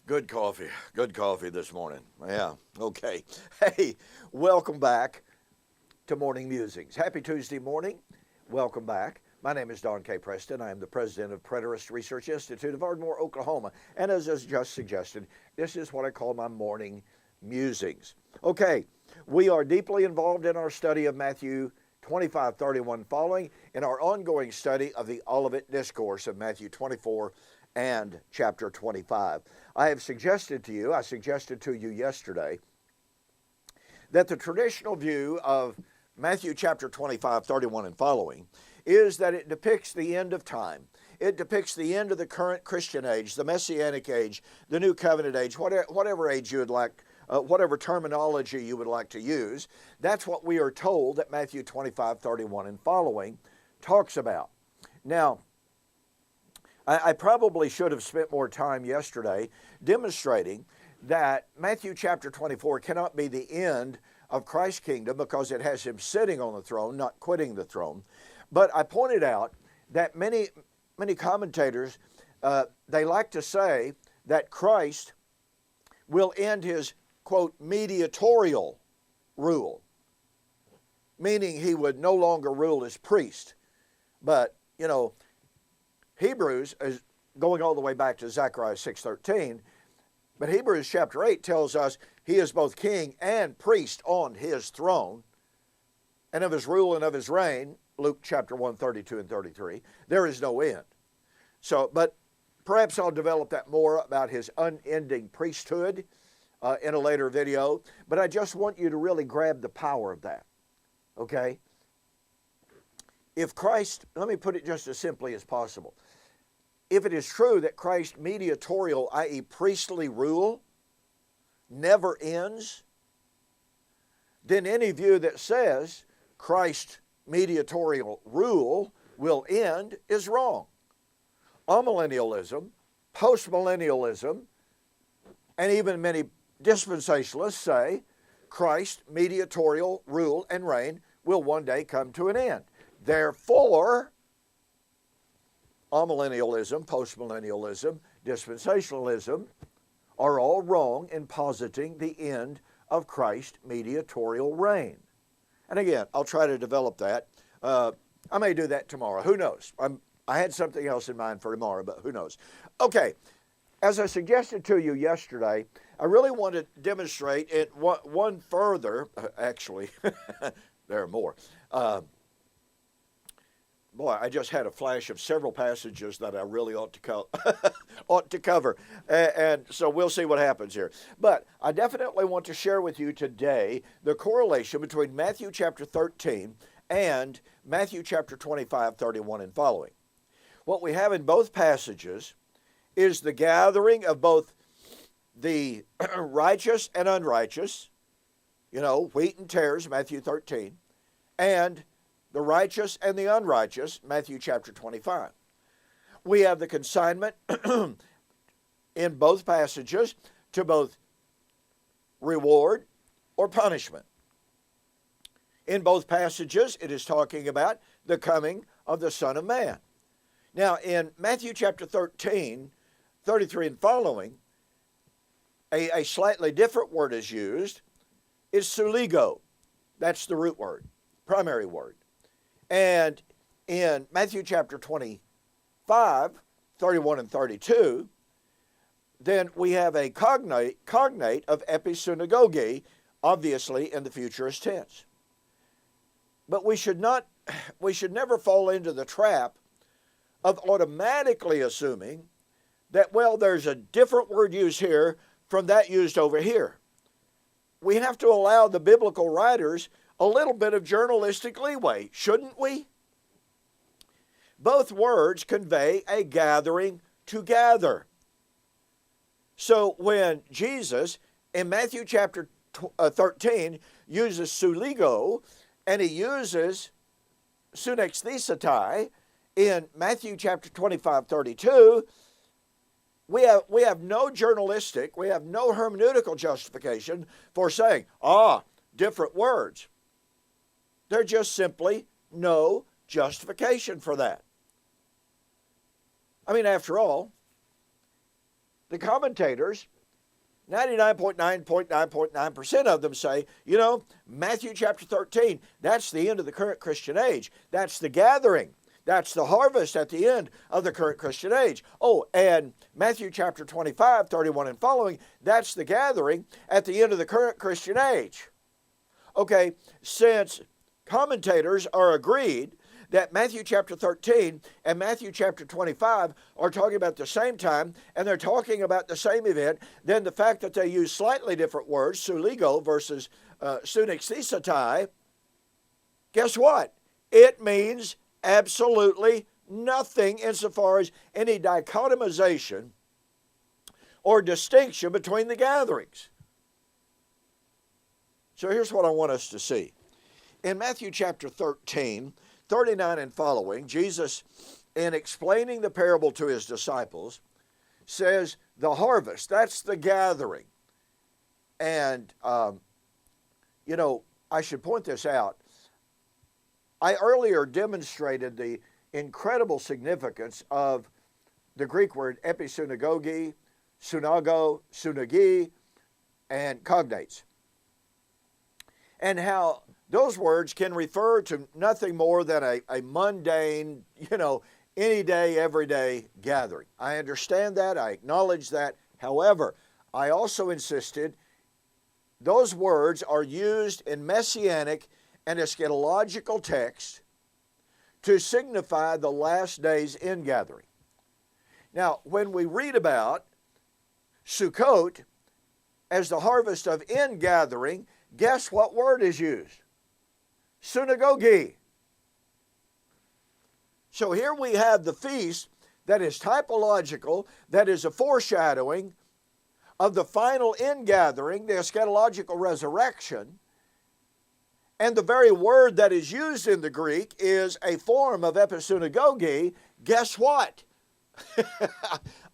Good coffee this morning. Yeah, okay. Hey, welcome back to Morning Musings. Happy Tuesday morning. Welcome back. My name is Don K. Preston. I am the president of Preterist Research Institute of Ardmore, Oklahoma. And as I just suggested, this is what I call my morning musings. Okay, we are deeply involved in our study of Matthew 25:31 following in our ongoing study of the Olivet Discourse of Matthew 24 and chapter 25. I suggested to you yesterday, that the traditional view of Matthew chapter 25:31 and following is that it depicts the end of time. It depicts the end of the current Christian age, the Messianic age, the New Covenant age, whatever age you would like, whatever terminology you would like to use. That's what we are told that Matthew 25:31 and following talks about. Now, I probably should have spent more time yesterday demonstrating that Matthew chapter 24 cannot be the end of Christ's kingdom because it has him sitting on the throne, not quitting the throne. But I pointed out that many commentators, they like to say that Christ will end his, quote, mediatorial rule, meaning he would no longer rule as priest. But, Hebrews is going all the way back to Zechariah 6:13, but Hebrews chapter 8 tells us he is both king and priest on his throne, and of his rule and of his reign, Luke chapter 1:32 and 33, there is no end. So, but perhaps I'll develop that more about his unending priesthood in a later video, but I just want you to really grab the power of that, okay? If Christ, let me put it just as simply as possible. If it is true that Christ's mediatorial, i.e. priestly rule, never ends, then any view that says Christ's mediatorial rule will end is wrong. Amillennialism, postmillennialism, and even many dispensationalists say Christ's mediatorial rule and reign will one day come to an end. Therefore, amillennialism, postmillennialism, dispensationalism are all wrong in positing the end of Christ's mediatorial reign. And again, I'll try to develop that. I may do that tomorrow. Who knows? I had something else in mind for tomorrow, but who knows? Okay, as I suggested to you yesterday, I really want to demonstrate it one further. Actually, there are more. Boy, I just had a flash of several passages that I really ought to cover. And so we'll see what happens here. But I definitely want to share with you today the correlation between Matthew chapter 13 and Matthew chapter 25:31 and following. What we have in both passages is the gathering of both the righteous and unrighteous, wheat and tares, Matthew 13, and the righteous and the unrighteous, Matthew chapter 25. We have the consignment in both passages to both reward or punishment. In both passages, it is talking about the coming of the Son of Man. Now, in Matthew chapter 13, 33 and following, a slightly different word is used. It's suligo. That's the root word, primary word. And in Matthew chapter 25, 31 and 32, then we have a cognate of episynagoge, obviously in the futurist tense. But we should never fall into the trap of automatically assuming that, well, there's a different word used here from that used over here. We have to allow the biblical writers a little bit of journalistic leeway, shouldn't we? Both words convey a gathering to gather. So when Jesus, in Matthew chapter 13, uses suligo, and he uses sunexthesetai in Matthew chapter 25:32, we have no journalistic, we have no hermeneutical justification for saying, different words. There's just simply no justification for that. I mean, after all, the commentators 99.9% of them say, you know, Matthew chapter 13, that's the end of the current Christian age. That's the gathering. That's the harvest at the end of the current Christian age. Oh, and Matthew chapter 25, 31 and following, that's the gathering at the end of the current Christian age. Okay, since commentators are agreed that Matthew chapter 13 and Matthew chapter 25 are talking about the same time and they're talking about the same event, then the fact that they use slightly different words, suligo versus sunexthesatai, guess what? It means absolutely nothing insofar as any dichotomization or distinction between the gatherings. So here's what I want us to see. In Matthew chapter 13, 39 and following, Jesus, in explaining the parable to his disciples, says the harvest, that's the gathering. And, you know, I should point this out. I earlier demonstrated the incredible significance of the Greek word episynagoge, sunago, sunagi, and cognates. And how those words can refer to nothing more than a mundane, you know, any day, every day gathering. I understand that. I acknowledge that. However, I also insisted those words are used in messianic and eschatological texts to signify the last days ingathering. Now, when we read about Sukkot as the harvest of ingathering, guess what word is used? Synagogue. So here we have the feast that is typological, that is a foreshadowing of the final ingathering, the eschatological resurrection. And the very word that is used in the Greek is a form of episynagoge. Guess what?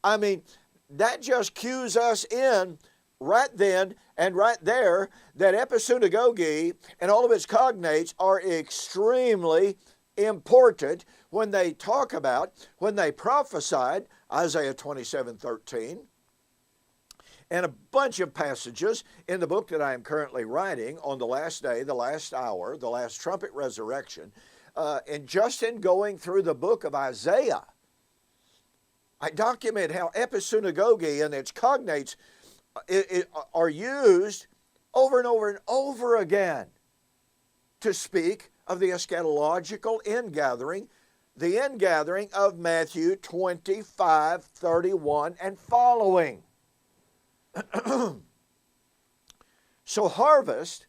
I mean, that just cues us in right then and right there that episynagoge and all of its cognates are extremely important when they talk about, when they prophesied, Isaiah 27:13, and a bunch of passages in the book that I am currently writing on the last day, the last hour, the last trumpet resurrection, and just in going through the book of Isaiah, I document how episynagoge and its cognates are used over and over and over again to speak of the eschatological ingathering, the ingathering of Matthew 25:31 and following. So harvest,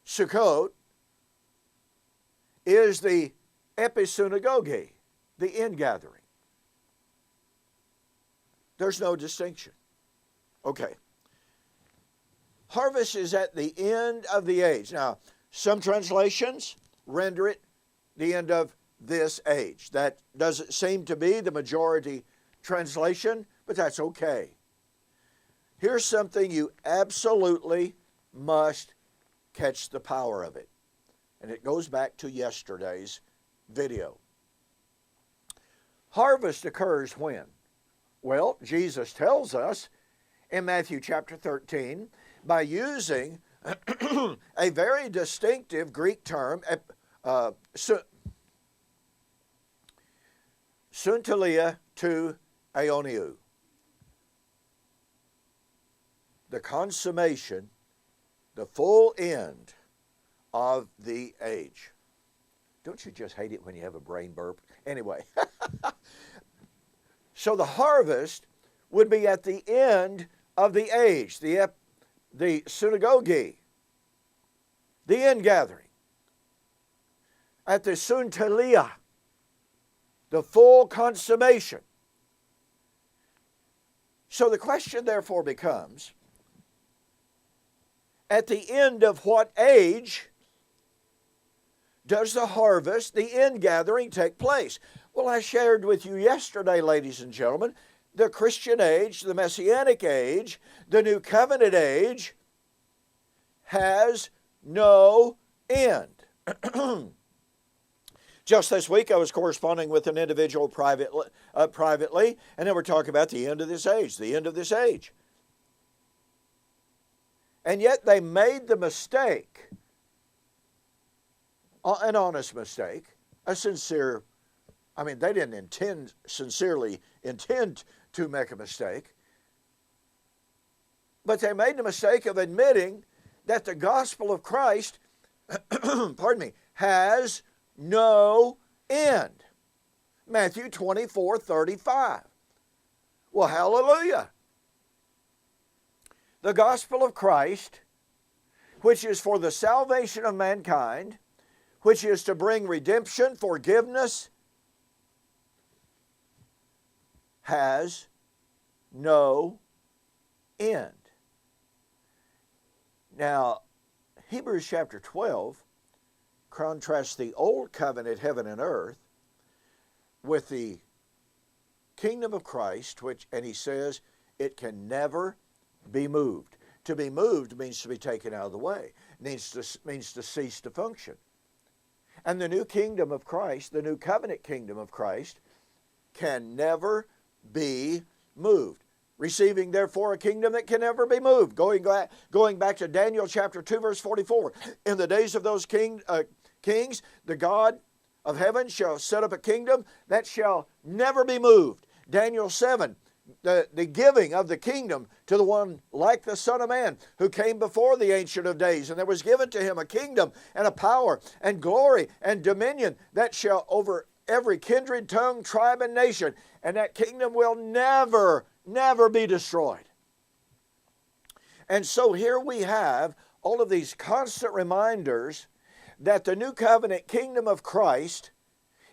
Sukkot, is the episynagoge, the ingathering. There's no distinction. Okay. Harvest is at the end of the age. Now, some translations render it the end of this age. That doesn't seem to be the majority translation, but that's okay. Here's something you absolutely must catch the power of it. And it goes back to yesterday's video. Harvest occurs when? Well, Jesus tells us in Matthew chapter 13 by using a very distinctive Greek term, suntelia to aioniou. The consummation, the full end of the age. Don't you just hate it when you have a brain burp? Anyway, so the harvest would be at the end of the age, the synagogue, the ingathering. At the suntelia, the full consummation. So the question therefore becomes, at the end of what age does the harvest, the ingathering, take place? Well, I shared with you yesterday, ladies and gentlemen, the Christian age, the Messianic age, the New Covenant age has no end. Just this week, I was corresponding with an individual privately, and they were talking about the end of this age, the end of this age. And yet they made the mistake, an honest mistake, a sincere, they didn't sincerely intend to make a mistake, but they made the mistake of admitting that the gospel of Christ, has no end. Matthew 24:35. Well, hallelujah. The gospel of Christ, which is for the salvation of mankind, which is to bring redemption, forgiveness, has no end. Now, Hebrews chapter 12 contrasts the old covenant heaven and earth with the kingdom of Christ, and he says it can never be moved. To be moved means to be taken out of the way. Means to cease to function. And the new kingdom of Christ, the new covenant kingdom of Christ, can never be moved. Receiving, therefore, a kingdom that can never be moved. Going back to Daniel chapter 2, verse 44. In the days of those kings, the God of heaven shall set up a kingdom that shall never be moved. Daniel 7, the giving of the kingdom to the one like the Son of Man who came before the Ancient of Days. And there was given to him a kingdom and a power and glory and dominion that shall over every kindred, tongue, tribe, and nation. And that kingdom will never be destroyed. And so here we have all of these constant reminders that the new covenant kingdom of Christ,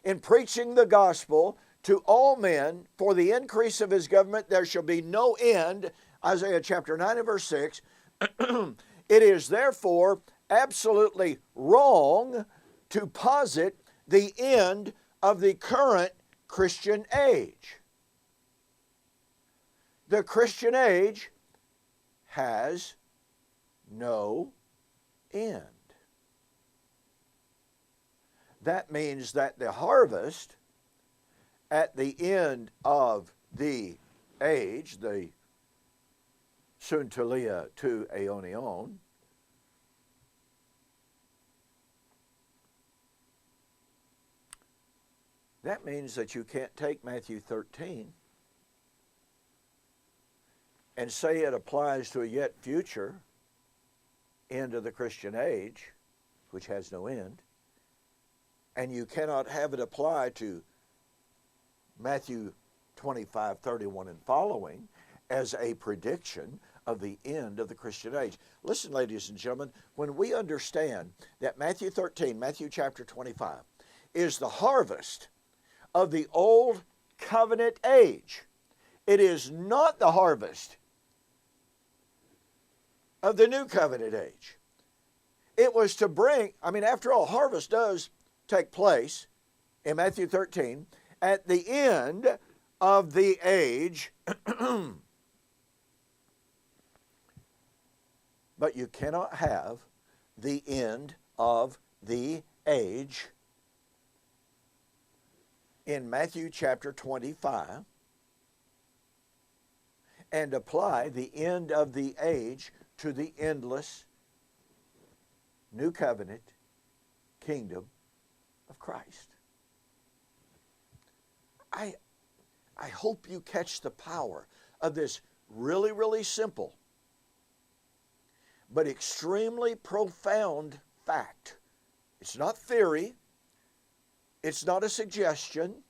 in preaching the gospel to all men for the increase of his government, there shall be no end, Isaiah chapter 9 and verse 6, it is therefore absolutely wrong to posit the end of the current Christian age. The Christian age has no end. That means that the harvest at the end of the age, the suntelia to aionion, that means that you can't take Matthew 13 and say it applies to a yet future end of the Christian age, which has no end, and you cannot have it apply to Matthew 25:31 and following as a prediction of the end of the Christian age. Listen, ladies and gentlemen, when we understand that Matthew 13, Matthew chapter 25, is the harvest of the old covenant age, it is not the harvest of the new covenant age. It was to bring, after all, harvest does take place in Matthew 13 at the end of the age, but you cannot have the end of the age in Matthew chapter 25 and apply the end of the age to the endless new covenant kingdom of Christ. I hope you catch the power of this really, really simple but extremely profound fact. It's not theory. It's not a suggestion.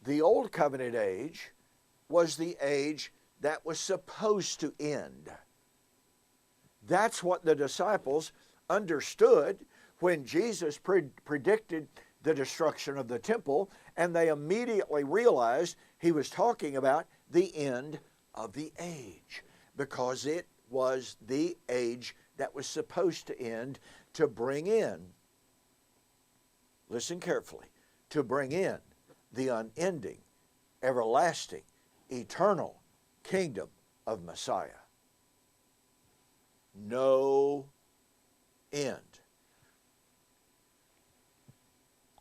The old covenant age was the age that was supposed to end. That's what the disciples understood when Jesus predicted the destruction of the temple, and they immediately realized he was talking about the end of the age, because it was the age that was supposed to end to bring in, listen carefully, to bring in the unending, everlasting, eternal kingdom of Messiah. No end.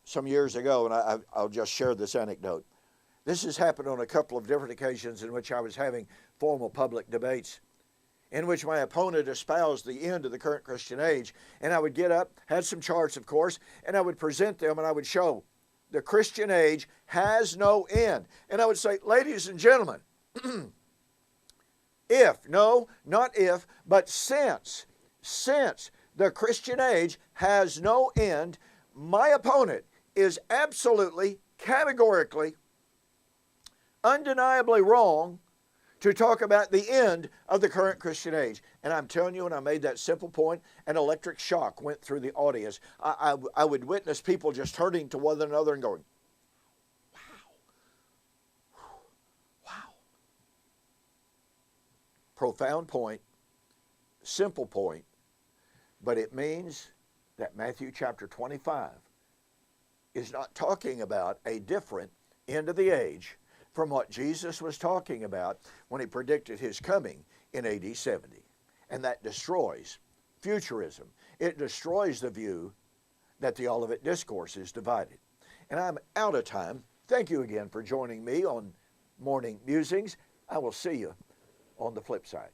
Some years ago, and I'll just share this anecdote. This has happened on a couple of different occasions in which I was having formal public debates. in which my opponent espoused the end of the current Christian age. And I would get up, had some charts, of course, and I would present them and I would show the Christian age has no end. And I would say, ladies and gentlemen, since the Christian age has no end, my opponent is absolutely, categorically, undeniably wrong to talk about the end of the current Christian age. And I'm telling you, when I made that simple point, an electric shock went through the audience. I would witness people just turning to one another and going, wow. Profound point, simple point, but it means that Matthew chapter 25 is not talking about a different end of the age from what Jesus was talking about when he predicted his coming in AD 70. And that destroys futurism. It destroys the view that the Olivet Discourse is divided. And I'm out of time. Thank you again for joining me on Morning Musings. I will see you on the flip side.